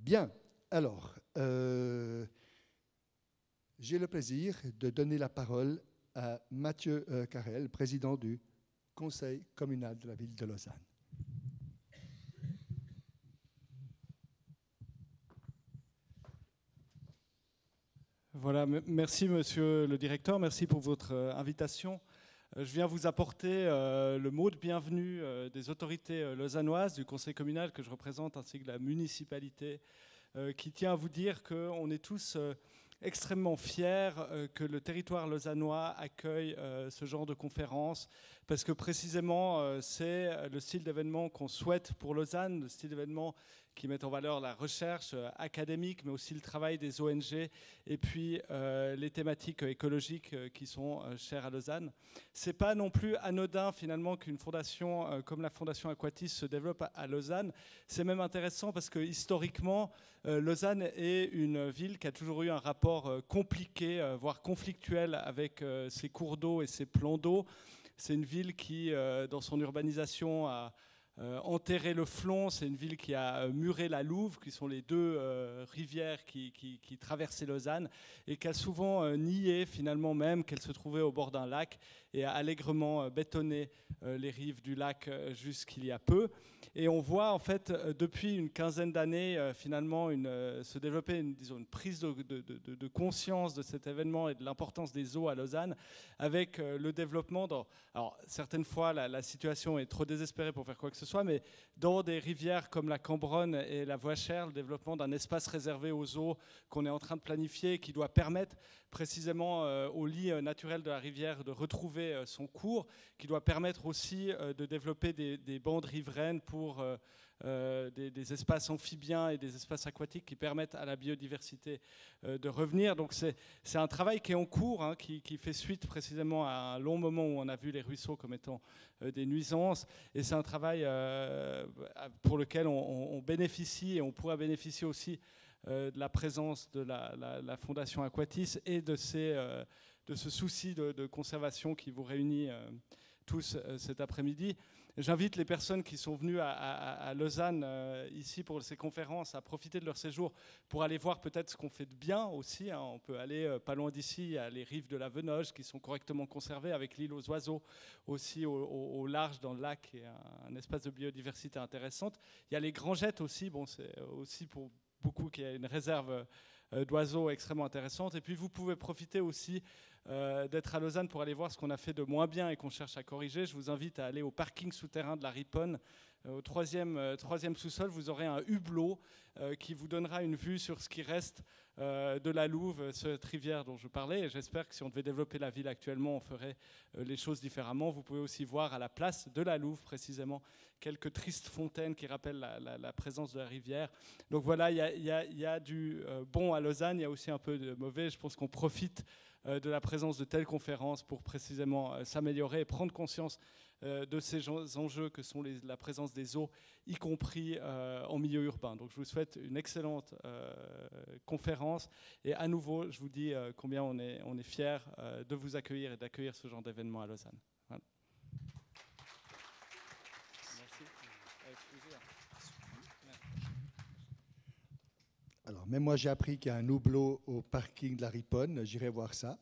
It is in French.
Bien, alors, j'ai le plaisir de donner la parole à Mathieu Carrel, président du Conseil communal de la ville de Lausanne. Voilà, merci monsieur le directeur, merci pour votre invitation. Je viens vous apporter le mot de bienvenue des autorités lausannoises, du conseil communal que je représente, ainsi que de la municipalité, qui tient à vous dire qu'on est tous extrêmement fiers que le territoire lausannois accueille ce genre de conférence, parce que précisément c'est le style d'événement qu'on souhaite pour Lausanne, le style d'événement qui met en valeur la recherche académique, mais aussi le travail des ONG, et puis les thématiques écologiques qui sont chères à Lausanne. C'est pas non plus anodin finalement qu'une fondation comme la Fondation Aquatis se développe à Lausanne. C'est même intéressant parce que historiquement, Lausanne est une ville qui a toujours eu un rapport compliqué, voire conflictuel avec ses cours d'eau et ses plans d'eau. C'est une ville qui, dans son urbanisation, a enterré le Flon. C'est une ville qui a muré la Louve, qui sont les deux rivières qui traversaient Lausanne, et qui a souvent nié finalement même qu'elle se trouvait au bord d'un lac, et a allègrement bétonné les rives du lac jusqu'il y a peu. Et on voit en fait depuis une quinzaine d'années finalement se développer une prise de conscience de cet événement et de l'importance des eaux à Lausanne, avec le développement alors certaines fois la situation est trop désespérée pour faire quoi que ce soit, mais dans des rivières comme la Cambronne et la Voichère, le développement d'un espace réservé aux eaux qu'on est en train de planifier, qui doit permettre précisément au lit naturel de la rivière de retrouver son cours, qui doit permettre aussi de développer des bandes riveraines pour des espaces amphibiens et des espaces aquatiques qui permettent à la biodiversité de revenir. Donc c'est un travail qui est en cours, hein, qui fait suite précisément à un long moment où on a vu les ruisseaux comme étant des nuisances, et c'est un travail pour lequel on bénéficie, et on pourra bénéficier aussi de la présence de la Fondation Aquatis et de ce souci de conservation qui vous réunit tous cet après-midi. J'invite les personnes qui sont venues à Lausanne ici pour ces conférences à profiter de leur séjour pour aller voir peut-être ce qu'on fait de bien aussi, hein. On peut aller pas loin d'ici, à les rives de la Venoge qui sont correctement conservées, avec l'île aux oiseaux aussi au large dans le lac, et un espace de biodiversité intéressante. Il y a les Grangettes aussi, bon, c'est aussi pour beaucoup qui a une réserve d'oiseaux extrêmement intéressante. Et puis vous pouvez profiter aussi d'être à Lausanne pour aller voir ce qu'on a fait de moins bien et qu'on cherche à corriger. Je vous invite à aller au parking souterrain de la Riponne. Au troisième sous-sol, vous aurez un hublot qui vous donnera une vue sur ce qui reste de la Louve, cette rivière dont je parlais. Et j'espère que si on devait développer la ville actuellement, on ferait les choses différemment. Vous pouvez aussi voir à la place de la Louve, précisément, quelques tristes fontaines qui rappellent la présence de la rivière. Donc voilà, il y a du bon à Lausanne, il y a aussi un peu de mauvais. Je pense qu'on profite de la présence de telles conférences pour précisément s'améliorer et prendre conscience de ces enjeux que sont la présence des eaux, y compris en milieu urbain. Donc je vous souhaite une excellente conférence, et à nouveau je vous dis combien on est fiers de vous accueillir et d'accueillir ce genre d'événement à Lausanne. Voilà. Merci. Avec plaisir. Alors, même moi, j'ai appris qu'il y a un hublot au parking de la Riponne. J'irai voir ça.